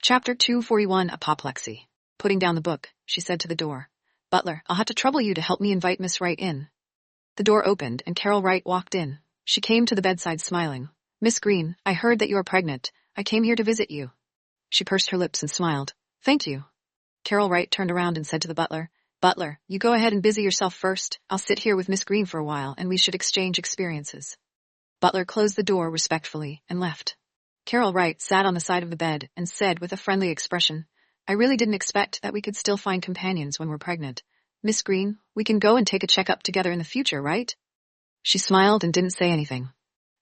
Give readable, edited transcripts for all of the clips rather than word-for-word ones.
Chapter 241 Apoplexy. Putting down the book, she said to the door. Butler, I'll have to trouble you to help me invite Miss Wright in. The door opened and Carol Wright walked in. She came to the bedside smiling. Miss Green, I heard that you are pregnant. I came here to visit you. She pursed her lips and smiled. Thank you. Carol Wright turned around and said to the butler, Butler, you go ahead and busy yourself first. I'll sit here with Miss Green for a while and we should exchange experiences. Butler closed the door respectfully and left. Carol Wright sat on the side of the bed and said with a friendly expression, I really didn't expect that we could still find companions when we're pregnant. Miss Green, we can go and take a checkup together in the future, right? She smiled and didn't say anything.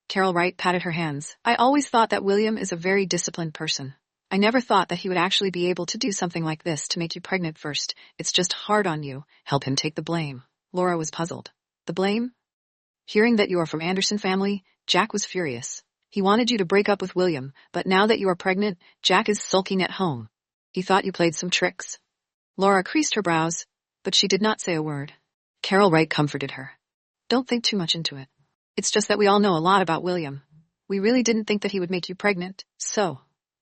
Carol Wright patted her hands. I always thought that William is a very disciplined person. I never thought that he would actually be able to do something like this to make you pregnant first. It's just hard on you. Help him take the blame. Laura was puzzled. The blame? Hearing that you are from Anderson family, Jack was furious. He wanted you to break up with William, but now that you are pregnant, Jack is sulking at home. He thought you played some tricks. Laura creased her brows, but she did not say a word. Carol Wright comforted her. Don't think too much into it. It's just that we all know a lot about William. We really didn't think that he would make you pregnant, so,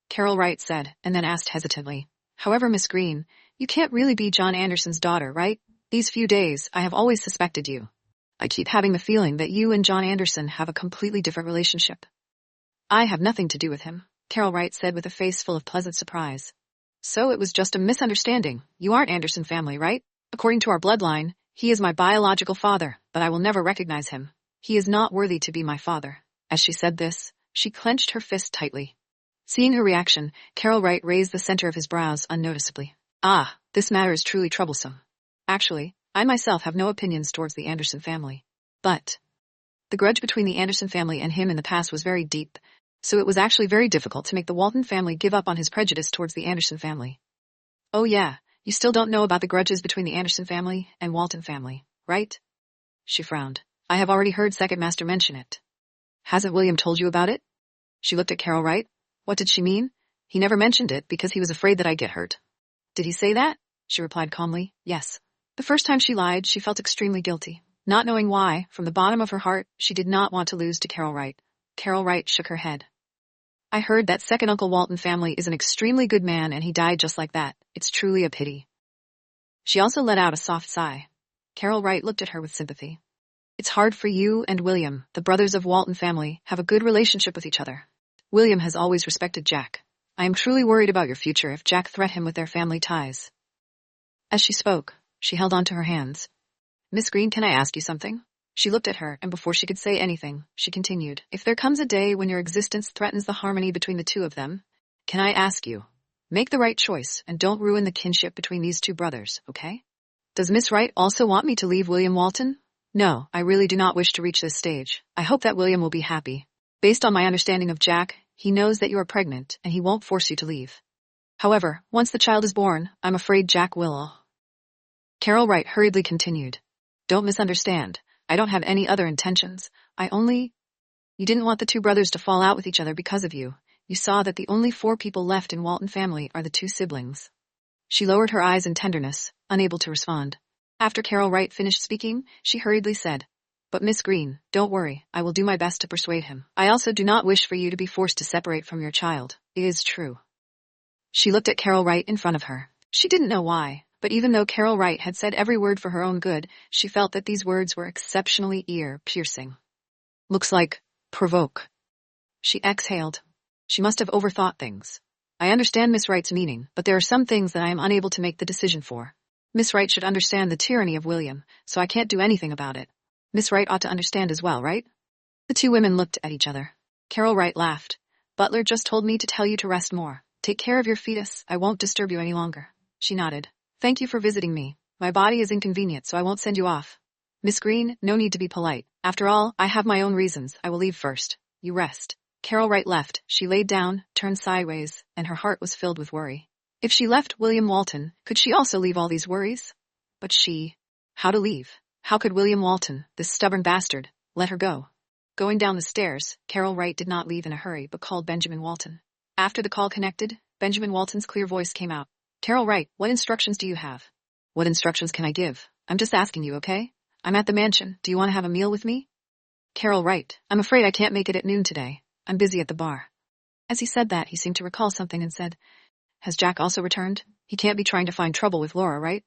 Carol Wright said, and then asked hesitantly. However, Miss Green, you can't really be John Anderson's daughter, right? These few days, I have always suspected you. I keep having the feeling that you and John Anderson have a completely different relationship. I have nothing to do with him, Carol Wright said with a face full of pleasant surprise. So it was just a misunderstanding. You aren't Anderson family, right? According to our bloodline, he is my biological father, but I will never recognize him. He is not worthy to be my father. As she said this, she clenched her fist tightly. Seeing her reaction, Carol Wright raised the center of his brows unnoticeably. Ah, this matter is truly troublesome. Actually, I myself have no opinions towards the Anderson family. But the grudge between the Anderson family and him in the past was very deep, so it was actually very difficult to make the Walton family give up on his prejudice towards the Anderson family. Oh yeah, you still don't know about the grudges between the Anderson family and Walton family, right? She frowned. I have already heard Second Master mention it. Hasn't William told you about it? She looked at Carol Wright. What did she mean? He never mentioned it because he was afraid that I'd get hurt. Did he say that? She replied calmly. Yes. The first time she lied, she felt extremely guilty. Not knowing why, from the bottom of her heart, she did not want to lose to Carol Wright. Carol Wright shook her head. I heard that second Uncle Walton family is an extremely good man and he died just like that. It's truly a pity. She also let out a soft sigh. Carol Wright looked at her with sympathy. It's hard for you and William, the brothers of Walton family, have a good relationship with each other. William has always respected Jack. I am truly worried about your future if Jack threat him with their family ties. As she spoke, she held onto her hands. Miss Green, can I ask you something? She looked at her, and before she could say anything, she continued, if there comes a day when your existence threatens the harmony between the two of them, can I ask you, make the right choice and don't ruin the kinship between these two brothers, okay? Does Miss Wright also want me to leave William Walton? No, I really do not wish to reach this stage. I hope that William will be happy. Based on my understanding of Jack, he knows that you are pregnant and he won't force you to leave. However, once the child is born, I'm afraid Jack will. Carol Wright hurriedly continued. Don't misunderstand. I don't have any other intentions. You didn't want the two brothers to fall out with each other because of you. You saw that the only 4 people left in Walton family are the 2 siblings. She lowered her eyes in tenderness, unable to respond. After Carol Wright finished speaking, she hurriedly said, But Miss Green, don't worry, I will do my best to persuade him. I also do not wish for you to be forced to separate from your child. It is true. She looked at Carol Wright in front of her. She didn't know why, but even though Carol Wright had said every word for her own good, she felt that these words were exceptionally ear-piercing. Looks like provoke. She exhaled. She must have overthought things. I understand Miss Wright's meaning, but there are some things that I am unable to make the decision for. Miss Wright should understand the tyranny of William, so I can't do anything about it. Miss Wright ought to understand as well, right? The 2 women looked at each other. Carol Wright laughed. Butler just told me to tell you to rest more. Take care of your fetus. I won't disturb you any longer. She nodded. Thank you for visiting me. My body is inconvenient, so I won't send you off. Miss Green, no need to be polite. After all, I have my own reasons. I will leave first. You rest. Carol Wright left. She laid down, turned sideways, and her heart was filled with worry. If she left William Walton, could she also leave all these worries? But how to leave? How could William Walton, this stubborn bastard, let her go? Going down the stairs, Carol Wright did not leave in a hurry but called Benjamin Walton. After the call connected, Benjamin Walton's clear voice came out. Carol Wright, what instructions do you have? What instructions can I give? I'm just asking you, okay? I'm at the mansion. Do you want to have a meal with me? Carol Wright, I'm afraid I can't make it at noon today. I'm busy at the bar. As he said that, he seemed to recall something and said, Has Jack also returned? He can't be trying to find trouble with Laura, right?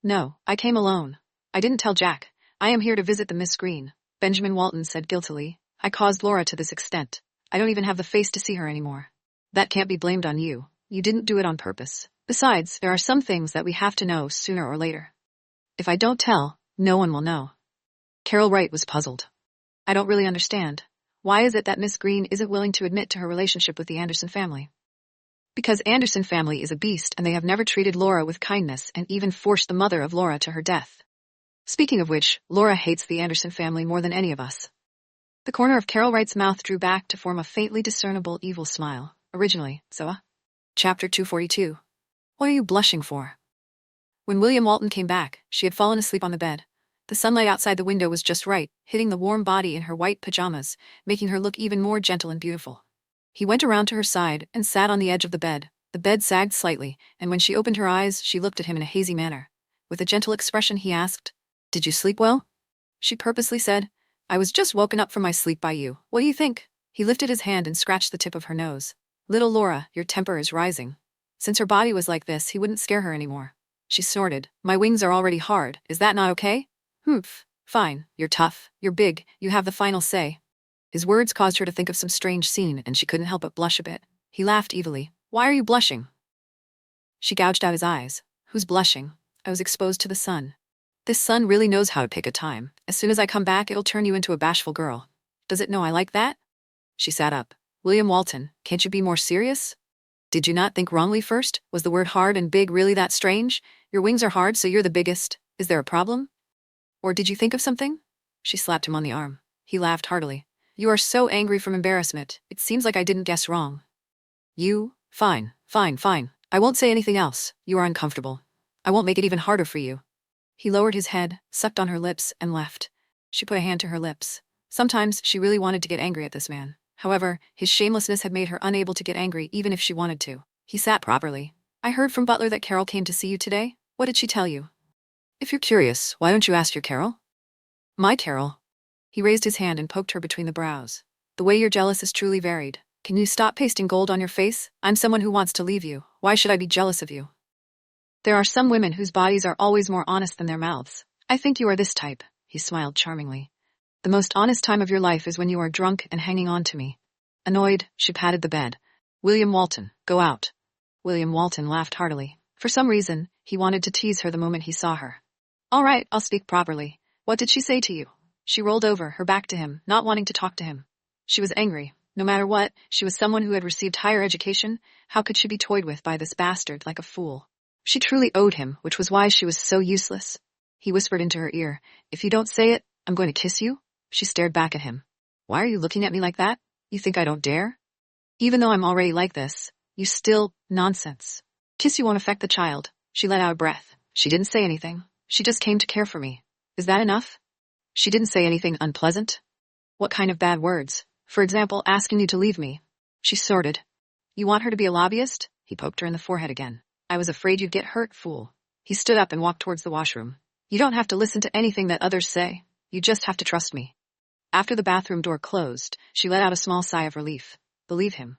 No, I came alone. I didn't tell Jack. I am here to visit the Miss Green, Benjamin Walton said guiltily. I caused Laura to this extent. I don't even have the face to see her anymore. That can't be blamed on you. You didn't do it on purpose. Besides, there are some things that we have to know sooner or later. If I don't tell, no one will know. Carol Wright was puzzled. I don't really understand. Why is it that Miss Green isn't willing to admit to her relationship with the Anderson family? Because Anderson family is a beast and they have never treated Laura with kindness and even forced the mother of Laura to her death. Speaking of which, Laura hates the Anderson family more than any of us. The corner of Carol Wright's mouth drew back to form a faintly discernible evil smile. Originally, Chapter 242. What are you blushing for? When William Walton came back, she had fallen asleep on the bed. The sunlight outside the window was just right, hitting the warm body in her white pajamas, making her look even more gentle and beautiful. He went around to her side and sat on the edge of the bed. The bed sagged slightly, and when she opened her eyes, she looked at him in a hazy manner. With a gentle expression, he asked, "Did you sleep well?" She purposely said, "I was just woken up from my sleep by you. What do you think?" He lifted his hand and scratched the tip of her nose. "Little Laura, your temper is rising." Since her body was like this, he wouldn't scare her anymore. She snorted. "My wings are already hard. Is that not okay?" "Humph. Fine. You're tough. You're big. You have the final say." His words caused her to think of some strange scene, and she couldn't help but blush a bit. He laughed evilly. "Why are you blushing?" She gouged out his eyes. "Who's blushing? I was exposed to the sun. This sun really knows how to pick a time. As soon as I come back, it'll turn you into a bashful girl. Does it know I like that?" She sat up. "William Walton, can't you be more serious? Did you not think wrongly first? Was the word hard and big really that strange? Your wings are hard, so you're the biggest. Is there a problem? Or did you think of something?" She slapped him on the arm. He laughed heartily. "You are so angry from embarrassment. It seems like I didn't guess wrong." "You? Fine. I won't say anything else. You are uncomfortable. I won't make it even harder for you." He lowered his head, sucked on her lips, and left. She put a hand to her lips. Sometimes she really wanted to get angry at this man. However, his shamelessness had made her unable to get angry even if she wanted to. He sat properly. "I heard from Butler that Carol came to see you today. What did she tell you?" "If you're curious, why don't you ask your Carol?" "My Carol?" He raised his hand and poked her between the brows. "The way you're jealous is truly varied. Can you stop pasting gold on your face? I'm someone who wants to leave you. Why should I be jealous of you?" "There are some women whose bodies are always more honest than their mouths. I think you are this type." He smiled charmingly. "The most honest time of your life is when you are drunk and hanging on to me." Annoyed, she patted the bed. "William Walton, go out." William Walton laughed heartily. For some reason, he wanted to tease her the moment he saw her. "All right, I'll speak properly. What did she say to you?" She rolled over, her back to him, not wanting to talk to him. She was angry. No matter what, she was someone who had received higher education. How could she be toyed with by this bastard like a fool? She truly owed him, which was why she was so useless. He whispered into her ear, "If you don't say it, I'm going to kiss you." She stared back at him. "Why are you looking at me like that? You think I don't dare? Even though I'm already like this, you still... Nonsense. Kiss you won't affect the child." She let out a breath. She didn't say anything. She just came to care for me. Is that enough? She didn't say anything unpleasant? What kind of bad words? For example, asking you to leave me. She snorted. "You want her to be a lobbyist?" He poked her in the forehead again. "I was afraid you'd get hurt, fool." He stood up and walked towards the washroom. "You don't have to listen to anything that others say. You just have to trust me." After the bathroom door closed, she let out a small sigh of relief. Believe him.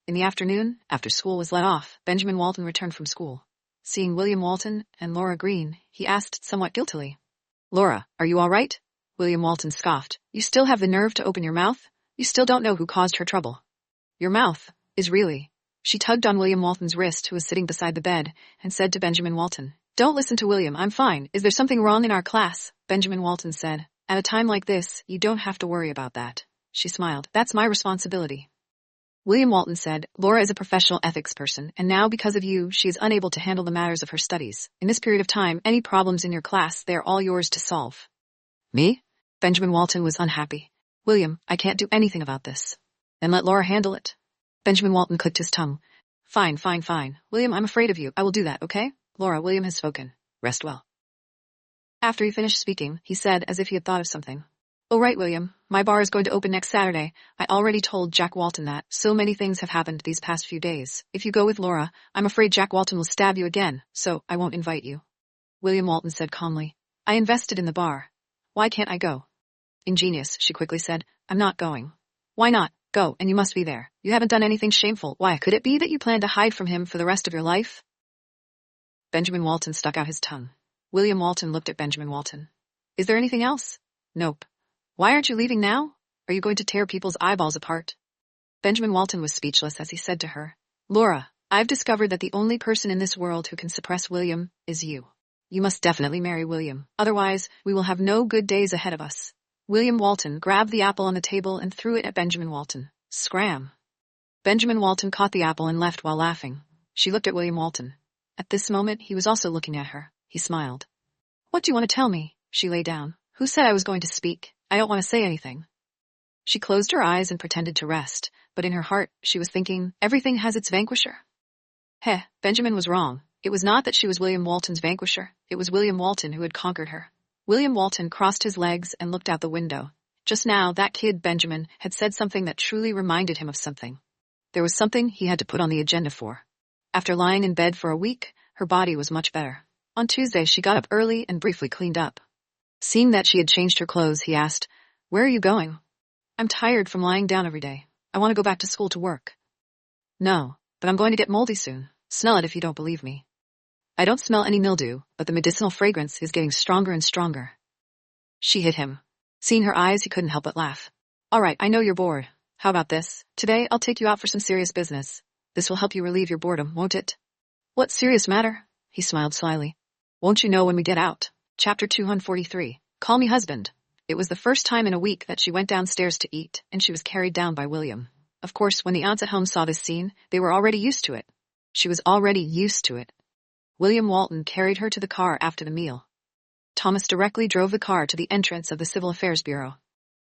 In the afternoon, after school was let off, Benjamin Walton returned from school. Seeing William Walton and Laura Green, he asked somewhat guiltily, "Laura, are you all right?" William Walton scoffed. "You still have the nerve to open your mouth? You still don't know who caused her trouble." "Your mouth is really..." She tugged on William Walton's wrist, who was sitting beside the bed, and said to Benjamin Walton, "Don't listen to William, I'm fine. Is there something wrong in our class?" Benjamin Walton said, "At a time like this, you don't have to worry about that." She smiled. "That's my responsibility." William Walton said, "Laura is a professional ethics person, and now because of you, she is unable to handle the matters of her studies. In this period of time, any problems in your class, they are all yours to solve." "Me?" Benjamin Walton was unhappy. "William, I can't do anything about this." "Then let Laura handle it." Benjamin Walton clicked his tongue. Fine. William, I'm afraid of you. I will do that, okay? Laura, William has spoken. Rest well." After he finished speaking, he said as if he had thought of something. "Oh right, William, my bar is going to open next Saturday. I already told Jack Walton that. So many things have happened these past few days. If you go with Laura, I'm afraid Jack Walton will stab you again, so I won't invite you." William Walton said calmly, "I invested in the bar. Why can't I go?" "Ingenious," she quickly said. "I'm not going." "Why not?" Go, and you must be there. You haven't done anything shameful. Why, could it be that you plan to hide from him for the rest of your life? Benjamin Walton stuck out his tongue. William Walton looked at Benjamin Walton. Is there anything else? Nope. Why aren't you leaving now? Are you going to tear people's eyeballs apart? Benjamin Walton was speechless as he said to her, Laura, I've discovered that the only person in this world who can suppress William is you. You must definitely marry William. Otherwise, we will have no good days ahead of us. William Walton grabbed the apple on the table and threw it at Benjamin Walton. Scram! Benjamin Walton caught the apple and left while laughing. She looked at William Walton. At this moment, he was also looking at her. He smiled. What do you want to tell me? She lay down. Who said I was going to speak? I don't want to say anything. She closed her eyes and pretended to rest, but in her heart, she was thinking, everything has its vanquisher. Heh, Benjamin was wrong. It was not that she was William Walton's vanquisher. It was William Walton who had conquered her. William Walton crossed his legs and looked out the window. Just now, that kid, Benjamin, had said something that truly reminded him of something. There was something he had to put on the agenda for. After lying in bed for a week, her body was much better. On Tuesday, she got up early and briefly cleaned up. Seeing that she had changed her clothes, he asked, Where are you going? I'm tired from lying down every day. I want to go back to school to work. No, but I'm going to get moldy soon. Smell it if you don't believe me. I don't smell any mildew, but the medicinal fragrance is getting stronger and stronger. She hit him. Seeing her eyes, he couldn't help but laugh. All right, I know you're bored. How about this? Today, I'll take you out for some serious business. This will help you relieve your boredom, won't it? What serious matter? He smiled slyly. Won't you know when we get out? Chapter 243. Call me husband. It was the first time in a week that she went downstairs to eat, and she was carried down by William. Of course, when the aunts at home saw this scene, they were already used to it. She was already used to it. William Walton carried her to the car after the meal. Thomas directly drove the car to the entrance of the Civil Affairs Bureau.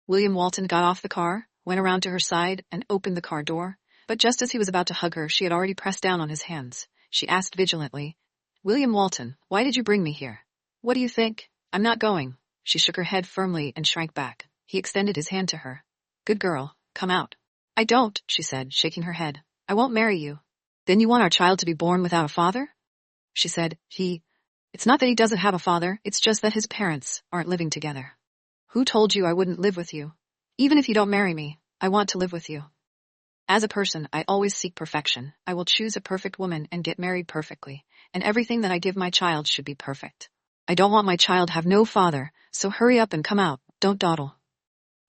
William Walton got off the car, went around to her side, and opened the car door, but just as he was about to hug her, she had already pressed down on his hands. She asked vigilantly, William Walton, why did you bring me here? What do you think? I'm not going. She shook her head firmly and shrank back. He extended his hand to her. Good girl, come out. I don't, she said, shaking her head. I won't marry you. Then you want our child to be born without a father? She said, It's not that he doesn't have a father, it's just that his parents aren't living together. Who told you I wouldn't live with you? Even if you don't marry me, I want to live with you. As a person, I always seek perfection. I will choose a perfect woman and get married perfectly, and everything that I give my child should be perfect. I don't want my child have no father, so hurry up and come out, don't dawdle.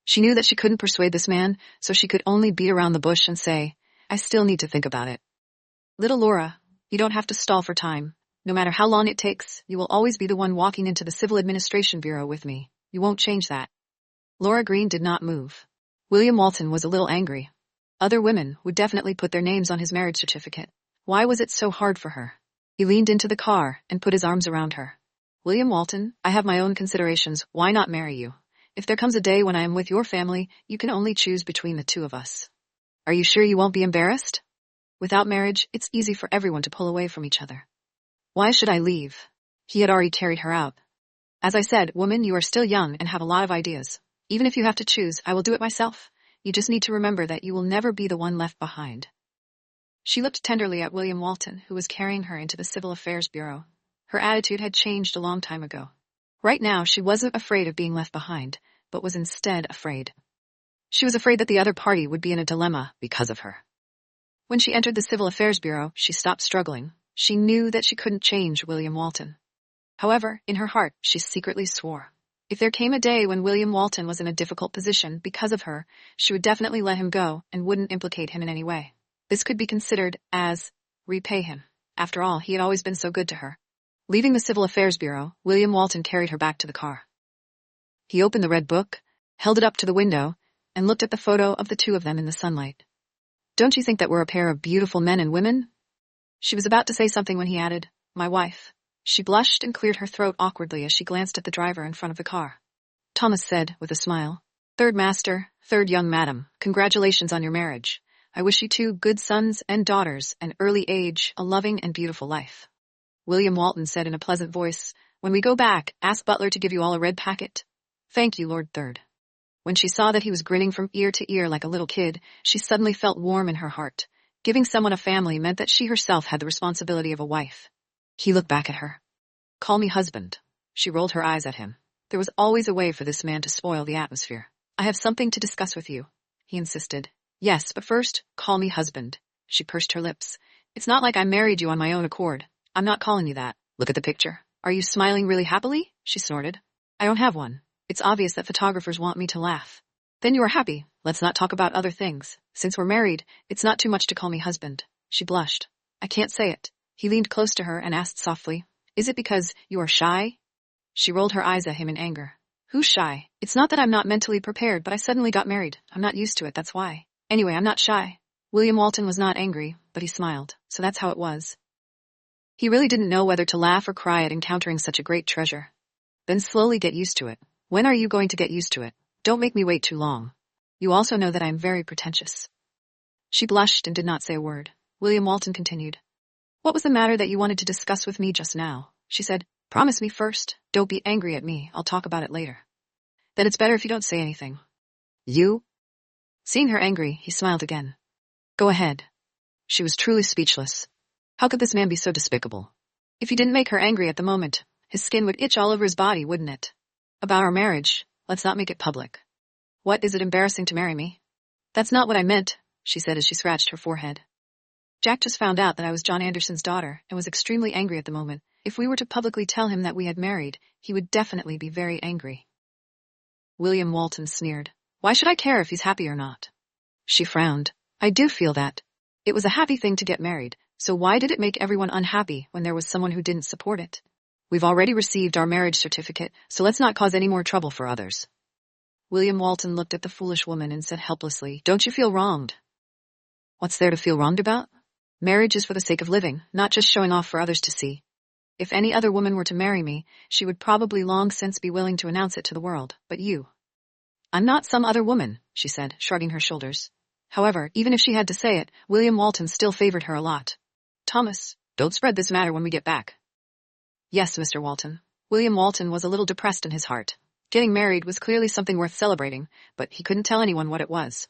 She knew that she couldn't persuade this man, so she could only beat around the bush and say, I still need to think about it. Little Laura, you don't have to stall for time. No matter how long it takes, you will always be the one walking into the Civil Administration Bureau with me. You won't change that. Laura Green did not move. William Walton was a little angry. Other women would definitely put their names on his marriage certificate. Why was it so hard for her? He leaned into the car and put his arms around her. William Walton, I have my own considerations. Why not marry you? If there comes a day when I am with your family, you can only choose between the two of us. Are you sure you won't be embarrassed? Without marriage, it's easy for everyone to pull away from each other. Why should I leave? He had already carried her out. As I said, woman, you are still young and have a lot of ideas. Even if you have to choose, I will do it myself. You just need to remember that you will never be the one left behind. She looked tenderly at William Walton, who was carrying her into the Civil Affairs Bureau. Her attitude had changed a long time ago. Right now, she wasn't afraid of being left behind, but was instead afraid. She was afraid that the other party would be in a dilemma because of her. When she entered the Civil Affairs Bureau, she stopped struggling. She knew that she couldn't change William Walton. However, in her heart, she secretly swore. If there came a day when William Walton was in a difficult position because of her, she would definitely let him go and wouldn't implicate him in any way. This could be considered as repay him. After all, he had always been so good to her. Leaving the Civil Affairs Bureau, William Walton carried her back to the car. He opened the red book, held it up to the window, and looked at the photo of the two of them in the sunlight. Don't you think that we're a pair of beautiful men and women? She was about to say something when he added, my wife. She blushed and cleared her throat awkwardly as she glanced at the driver in front of the car. Thomas said, with a smile, Third master, third young madam, congratulations on your marriage. I wish you two good sons and daughters, an early age, a loving and beautiful life. William Walton said in a pleasant voice, When we go back, ask Butler to give you all a red packet. Thank you, Lord Third. When she saw that he was grinning from ear to ear like a little kid, she suddenly felt warm in her heart. Giving someone a family meant that she herself had the responsibility of a wife. He looked back at her. Call me husband. She rolled her eyes at him. There was always a way for this man to spoil the atmosphere. I have something to discuss with you, he insisted. Yes, but first, call me husband. She pursed her lips. It's not like I married you on my own accord. I'm not calling you that. Look at the picture. Are you smiling really happily? She snorted. I don't have one. It's obvious that photographers want me to laugh. Then you are happy. Let's not talk about other things. Since we're married, it's not too much to call me husband. She blushed. I can't say it. He leaned close to her and asked softly, Is it because you are shy? She rolled her eyes at him in anger. Who's shy? It's not that I'm not mentally prepared, but I suddenly got married. I'm not used to it, that's why. Anyway, I'm not shy. William Walton was not angry, but he smiled, so that's how it was. He really didn't know whether to laugh or cry at encountering such a great treasure. Then slowly get used to it. When are you going to get used to it? Don't make me wait too long. You also know that I am very pretentious. She blushed and did not say a word. William Walton continued. What was the matter that you wanted to discuss with me just now? She said, Promise me first. Don't be angry at me. I'll talk about it later. Then it's better if you don't say anything. You? Seeing her angry, he smiled again. Go ahead. She was truly speechless. How could this man be so despicable? If he didn't make her angry at the moment, his skin would itch all over his body, wouldn't it? About our marriage, let's not make it public. What, is it embarrassing to marry me? That's not what I meant, she said as she scratched her forehead. Jack just found out that I was John Anderson's daughter and was extremely angry at the moment. If we were to publicly tell him that we had married, he would definitely be very angry. William Walton sneered. Why should I care if he's happy or not? She frowned. I do feel that. It was a happy thing to get married, so why did it make everyone unhappy when there was someone who didn't support it? We've already received our marriage certificate, so let's not cause any more trouble for others. William Walton looked at the foolish woman and said helplessly, Don't you feel wronged? What's there to feel wronged about? Marriage is for the sake of living, not just showing off for others to see. If any other woman were to marry me, she would probably long since be willing to announce it to the world, but you. I'm not some other woman, she said, shrugging her shoulders. However, even if she had to say it, William Walton still favored her a lot. Thomas, don't spread this matter when we get back. Yes, Mr. Walton. William Walton was a little depressed in his heart. Getting married was clearly something worth celebrating, but he couldn't tell anyone what it was.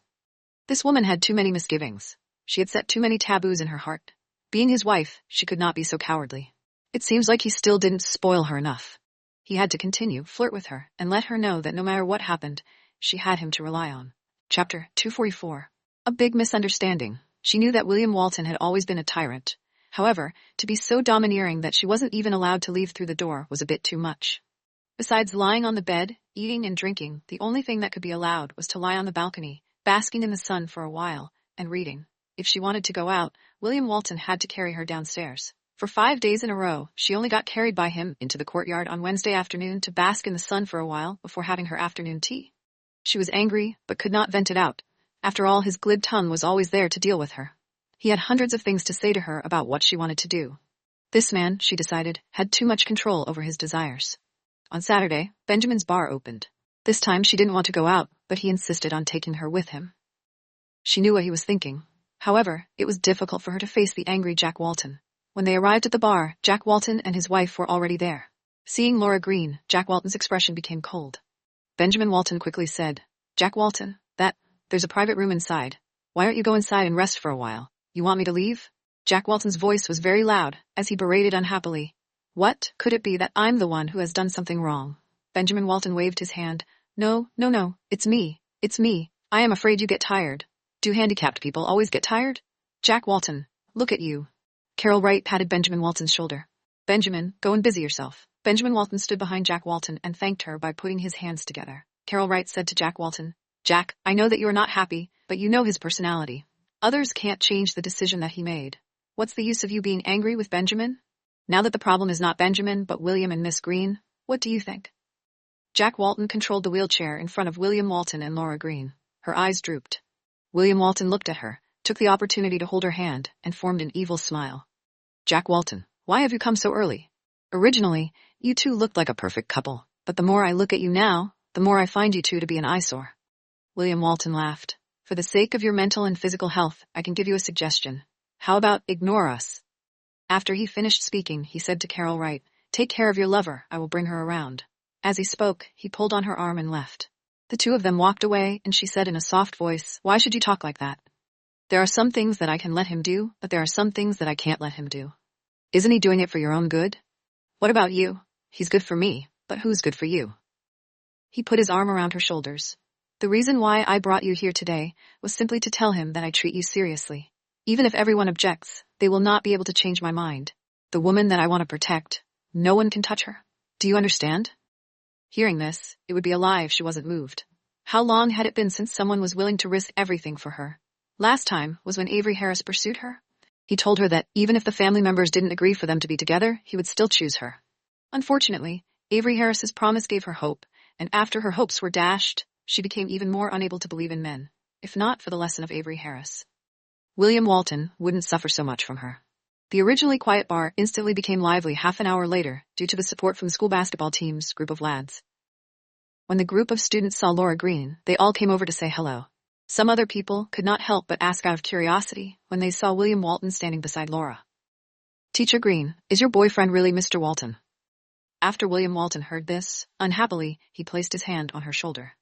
This woman had too many misgivings. She had set too many taboos in her heart. Being his wife, she could not be so cowardly. It seems like he still didn't spoil her enough. He had to continue, flirt with her, and let her know that no matter what happened, she had him to rely on. Chapter 244. A big misunderstanding. She knew that William Walton had always been a tyrant. However, to be so domineering that she wasn't even allowed to leave through the door was a bit too much. Besides lying on the bed, eating and drinking, the only thing that could be allowed was to lie on the balcony, basking in the sun for a while, and reading. If she wanted to go out, William Walton had to carry her downstairs. For 5 days in a row, she only got carried by him into the courtyard on Wednesday afternoon to bask in the sun for a while before having her afternoon tea. She was angry, but could not vent it out. After all, his glib tongue was always there to deal with her. He had hundreds of things to say to her about what she wanted to do. This man, she decided, had too much control over his desires. On Saturday, Benjamin's bar opened. This time she didn't want to go out, but he insisted on taking her with him. She knew what he was thinking. However, it was difficult for her to face the angry Jack Walton. When they arrived at the bar, Jack Walton and his wife were already there. Seeing Laura Green, Jack Walton's expression became cold. Benjamin Walton quickly said, Jack Walton, there's a private room inside. Why don't you go inside and rest for a while? You want me to leave? Jack Walton's voice was very loud, as he berated unhappily. What, could it be that I'm the one who has done something wrong? Benjamin Walton waved his hand. No, it's me. I am afraid you get tired. Do handicapped people always get tired? Jack Walton, look at you. Carol Wright patted Benjamin Walton's shoulder. Benjamin, go and busy yourself. Benjamin Walton stood behind Jack Walton and thanked her by putting his hands together. Carol Wright said to Jack Walton, Jack, I know that you are not happy, but you know his personality. Others can't change the decision that he made. What's the use of you being angry with Benjamin? Now that the problem is not Benjamin, but William and Miss Green, what do you think? Jack Walton controlled the wheelchair in front of William Walton and Laura Green. Her eyes drooped. William Walton looked at her, took the opportunity to hold her hand, and formed an evil smile. Jack Walton, why have you come so early? Originally, you two looked like a perfect couple, but the more I look at you now, the more I find you two to be an eyesore. William Walton laughed. For the sake of your mental and physical health, I can give you a suggestion. How about ignore us? After he finished speaking, he said to Carol Wright, Take care of your lover, I will bring her around. As he spoke, he pulled on her arm and left. The two of them walked away, and she said in a soft voice, Why should you talk like that? There are some things that I can let him do, but there are some things that I can't let him do. Isn't he doing it for your own good? What about you? He's good for me, but who's good for you? He put his arm around her shoulders. The reason why I brought you here today was simply to tell him that I treat you seriously. Even if everyone objects, they will not be able to change my mind. The woman that I want to protect, no one can touch her. Do you understand? Hearing this, it would be a lie if she wasn't moved. How long had it been since someone was willing to risk everything for her? Last time was when Avery Harris pursued her. He told her that even if the family members didn't agree for them to be together, he would still choose her. Unfortunately, Avery Harris's promise gave her hope, and after her hopes were dashed, she became even more unable to believe in men, if not for the lesson of Avery Harris. William Walton wouldn't suffer so much from her. The originally quiet bar instantly became lively half an hour later due to the support from the school basketball team's group of lads. When the group of students saw Laura Green, they all came over to say hello. Some other people could not help but ask out of curiosity when they saw William Walton standing beside Laura. "Teacher Green, is your boyfriend really Mr. Walton?" After William Walton heard this, unhappily, he placed his hand on her shoulder.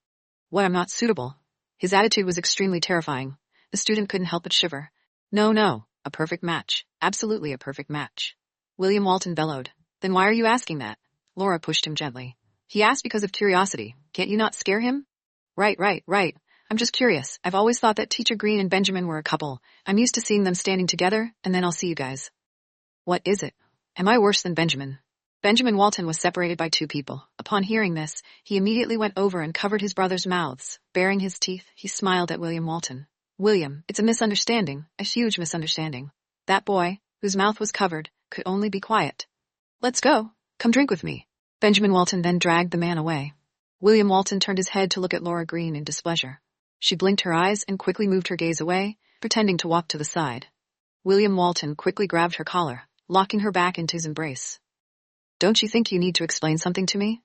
"What, I'm not suitable?" His attitude was extremely terrifying. The student couldn't help but shiver. No, a perfect match. Absolutely a perfect match." William Walton bellowed. "Then why are you asking that?" Laura pushed him gently. "He asked because of curiosity. Can't you not scare him?" Right. I'm just curious. I've always thought that Teacher Green and Benjamin were a couple. I'm used to seeing them standing together, and then I'll see you guys." "What is it? Am I worse than Benjamin?" Benjamin Walton was separated by two people. Upon hearing this, he immediately went over and covered his brothers' mouths. Baring his teeth, he smiled at William Walton. "William, it's a misunderstanding, a huge misunderstanding. That boy, whose mouth was covered, could only be quiet. Let's go. Come drink with me." Benjamin Walton then dragged the man away. William Walton turned his head to look at Laura Green in displeasure. She blinked her eyes and quickly moved her gaze away, pretending to walk to the side. William Walton quickly grabbed her collar, locking her back into his embrace. "Don't you think you need to explain something to me?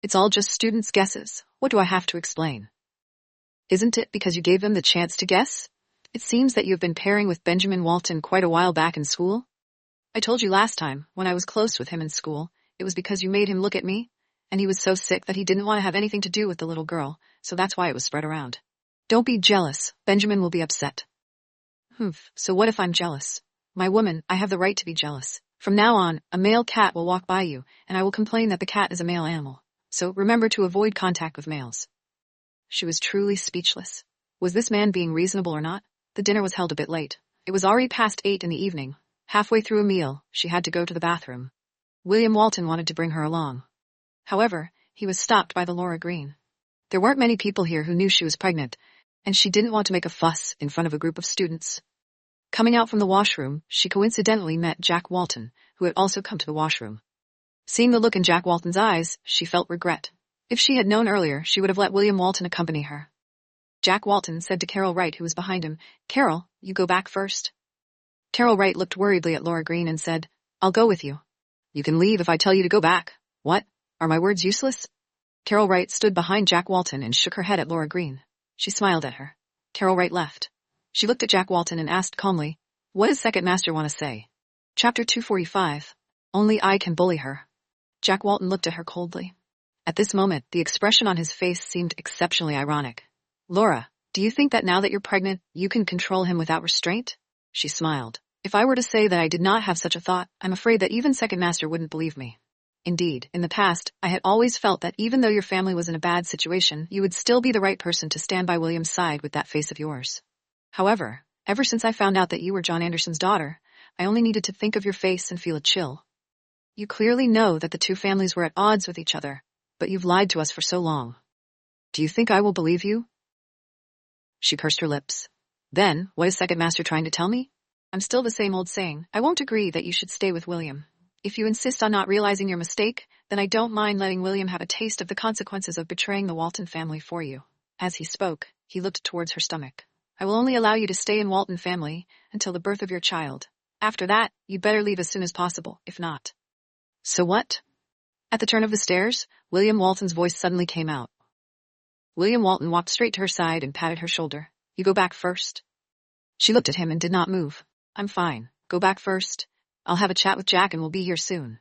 It's all just students' guesses. What do I have to explain?" "Isn't it because you gave them the chance to guess? It seems that you have been pairing with Benjamin Walton quite a while back in school. I told you last time, when I was close with him in school, it was because you made him look at me, and he was so sick that he didn't want to have anything to do with the little girl, so that's why it was spread around. Don't be jealous. Benjamin will be upset." "Humph, so what if I'm jealous? My woman, I have the right to be jealous. From now on, a male cat will walk by you, and I will complain that the cat is a male animal. So remember to avoid contact with males." She was truly speechless. Was this man being reasonable or not? The dinner was held a bit late. It was already past 8 in the evening. Halfway through a meal, she had to go to the bathroom. William Walton wanted to bring her along. However, he was stopped by the Laura Green. There weren't many people here who knew she was pregnant, and she didn't want to make a fuss in front of a group of students. Coming out from the washroom, she coincidentally met Jack Walton, who had also come to the washroom. Seeing the look in Jack Walton's eyes, she felt regret. If she had known earlier, she would have let William Walton accompany her. Jack Walton said to Carol Wright, who was behind him, "Carol, you go back first." Carol Wright looked worriedly at Laura Green and said, "I'll go with you." "You can leave if I tell you to go back." "What? Are my words useless?" Carol Wright stood behind Jack Walton and shook her head at Laura Green. She smiled at her. Carol Wright left. She looked at Jack Walton and asked calmly, "What does Second Master want to say?" Chapter 245. Only I can bully her. Jack Walton looked at her coldly. At this moment, the expression on his face seemed exceptionally ironic. "Laura, do you think that now that you're pregnant, you can control him without restraint?" She smiled. "If I were to say that I did not have such a thought, I'm afraid that even Second Master wouldn't believe me. Indeed, in the past, I had always felt that even though your family was in a bad situation, you would still be the right person to stand by William's side with that face of yours. However, ever since I found out that you were John Anderson's daughter, I only needed to think of your face and feel a chill. You clearly know that the two families were at odds with each other, but you've lied to us for so long. Do you think I will believe you?" She pursed her lips. "Then, what is Second Master trying to tell me? I'm still the same old saying. I won't agree that you should stay with William. If you insist on not realizing your mistake, then I don't mind letting William have a taste of the consequences of betraying the Walton family for you." As he spoke, he looked towards her stomach. "I will only allow you to stay in Walton family until the birth of your child. After that, you'd better leave as soon as possible, if not." "So what?" At the turn of the stairs, William Walton's voice suddenly came out. William Walton walked straight to her side and patted her shoulder. "You go back first." She looked at him and did not move. "I'm fine. Go back first. I'll have a chat with Jack and we'll be here soon."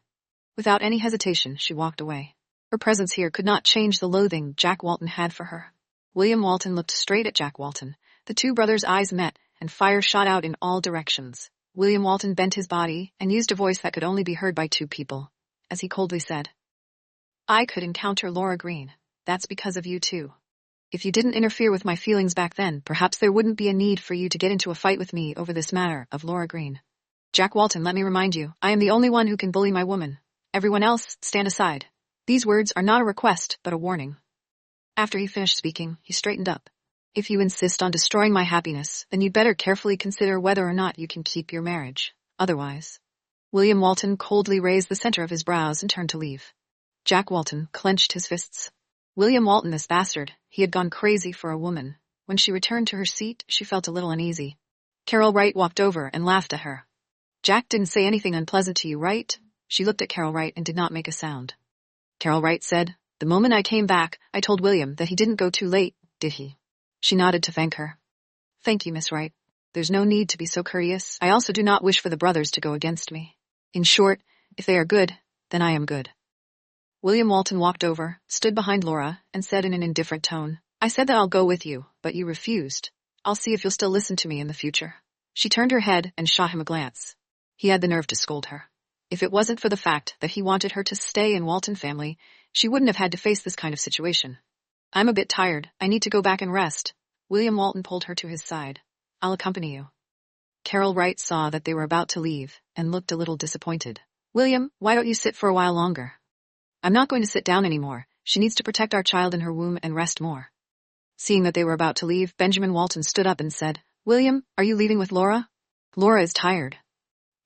Without any hesitation, she walked away. Her presence here could not change the loathing Jack Walton had for her. William Walton looked straight at Jack Walton. The two brothers' eyes met, and fire shot out in all directions. William Walton bent his body and used a voice that could only be heard by two people, as he coldly said, "I could encounter Laura Green. That's because of you too. If you didn't interfere with my feelings back then, perhaps there wouldn't be a need for you to get into a fight with me over this matter of Laura Green. Jack Walton, let me remind you, I am the only one who can bully my woman. Everyone else, stand aside. These words are not a request, but a warning. After he finished speaking, he straightened up. If you insist on destroying my happiness, then you'd better carefully consider whether or not you can keep your marriage. Otherwise. William Walton coldly raised the center of his brows and turned to leave. Jack Walton clenched his fists. William Walton, this bastard, he had gone crazy for a woman. When she returned to her seat, she felt a little uneasy. Carol Wright walked over and laughed at her. Jack didn't say anything unpleasant to you, right? She looked at Carol Wright and did not make a sound. Carol Wright said, the moment I came back, I told William that he didn't go too late, did he? She nodded to thank her. Thank you, Miss Wright. There's no need to be so courteous. I also do not wish for the brothers to go against me. In short, if they are good, then I am good. William Walton walked over, stood behind Laura, and said in an indifferent tone, I said that I'll go with you, but you refused. I'll see if you'll still listen to me in the future. She turned her head and shot him a glance. He had the nerve to scold her. If it wasn't for the fact that he wanted her to stay in Walton family, she wouldn't have had to face this kind of situation. I'm a bit tired. I need to go back and rest. William Walton pulled her to his side. I'll accompany you. Carol Wright saw that they were about to leave and looked a little disappointed. William, why don't you sit for a while longer? I'm not going to sit down anymore. She needs to protect our child in her womb and rest more. Seeing that they were about to leave, Benjamin Walton stood up and said, William, are you leaving with Laura? Laura is tired.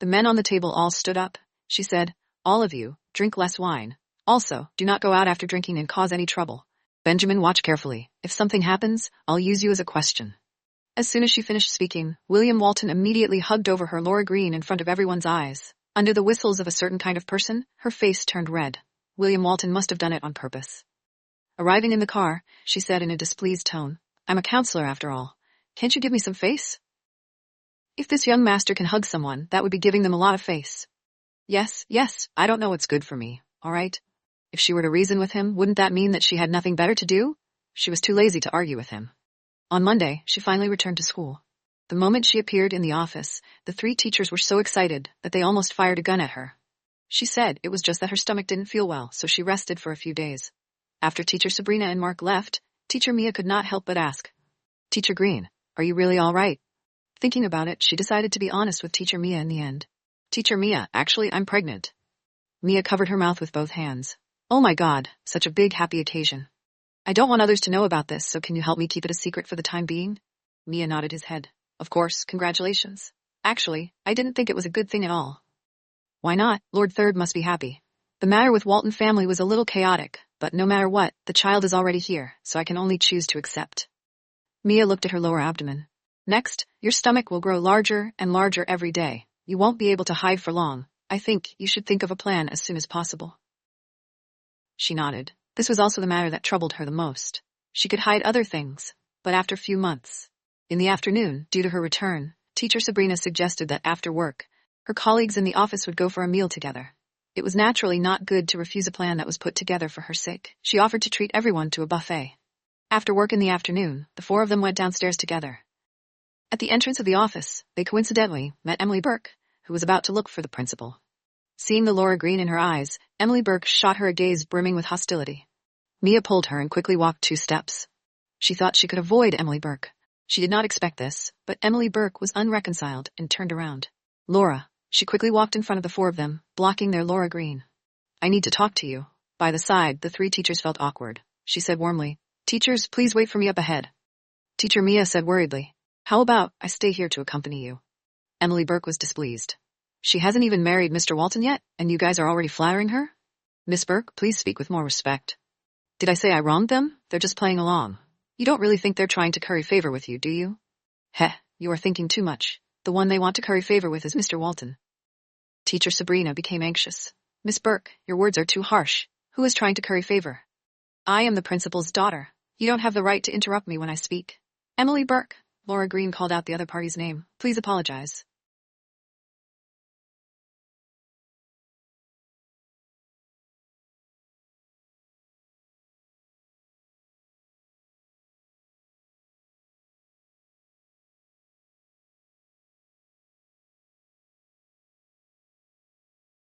The men on the table all stood up. She said, all of you, drink less wine. Also, do not go out after drinking and cause any trouble. Benjamin, watch carefully. If something happens, I'll use you as a question. As soon as she finished speaking, William Walton immediately hugged over her Laura Green in front of everyone's eyes. Under the whistles of a certain kind of person, her face turned red. William Walton must have done it on purpose. Arriving in the car, she said in a displeased tone, I'm a counselor after all. Can't you give me some face? If this young master can hug someone, that would be giving them a lot of face. Yes, I don't know what's good for me, all right? If she were to reason with him, wouldn't that mean that she had nothing better to do? She was too lazy to argue with him. On Monday, she finally returned to school. The moment she appeared in the office, the 3 teachers were so excited that they almost fired a gun at her. She said it was just that her stomach didn't feel well, so she rested for a few days. After Teacher Sabrina and Mark left, Teacher Mia could not help but ask, Teacher Green, are you really all right? Thinking about it, she decided to be honest with Teacher Mia in the end. Teacher Mia, actually, I'm pregnant. Mia covered her mouth with both hands. Oh my God, such a big happy occasion. I don't want others to know about this, so can you help me keep it a secret for the time being? Mia nodded his head. Of course, congratulations. Actually, I didn't think it was a good thing at all. Why not? Lord Third must be happy. The matter with Walton family was a little chaotic, but no matter what, the child is already here, so I can only choose to accept. Mia looked at her lower abdomen. Next, your stomach will grow larger and larger every day. You won't be able to hide for long. I think you should think of a plan as soon as possible. She nodded. This was also the matter that troubled her the most. She could hide other things, but after a few months. In the afternoon, due to her return, Teacher Sabrina suggested that after work, her colleagues in the office would go for a meal together. It was naturally not good to refuse a plan that was put together for her sake. She offered to treat everyone to a buffet. After work in the afternoon, the 4 of them went downstairs together. At the entrance of the office, they coincidentally met Emily Burke, who was about to look for the principal. Seeing the Laura Green in her eyes, Emily Burke shot her a gaze brimming with hostility. Mia pulled her and quickly walked 2 steps. She thought she could avoid Emily Burke. She did not expect this, but Emily Burke was unreconciled and turned around. Laura. She quickly walked in front of the 4 of them, blocking their Laura Green. I need to talk to you. By the side, the 3 teachers felt awkward. She said warmly, Teachers, please wait for me up ahead. Teacher Mia said worriedly, How about I stay here to accompany you? Emily Burke was displeased. She hasn't even married Mr. Walton yet, and you guys are already flattering her? Miss Burke, please speak with more respect. Did I say I wronged them? They're just playing along. You don't really think they're trying to curry favor with you, do you? Heh, you are thinking too much. The one they want to curry favor with is Mr. Walton. Teacher Sabrina became anxious. Miss Burke, your words are too harsh. Who is trying to curry favor? I am the principal's daughter. You don't have the right to interrupt me when I speak. Emily Burke. Laura Green called out the other party's name. Please apologize.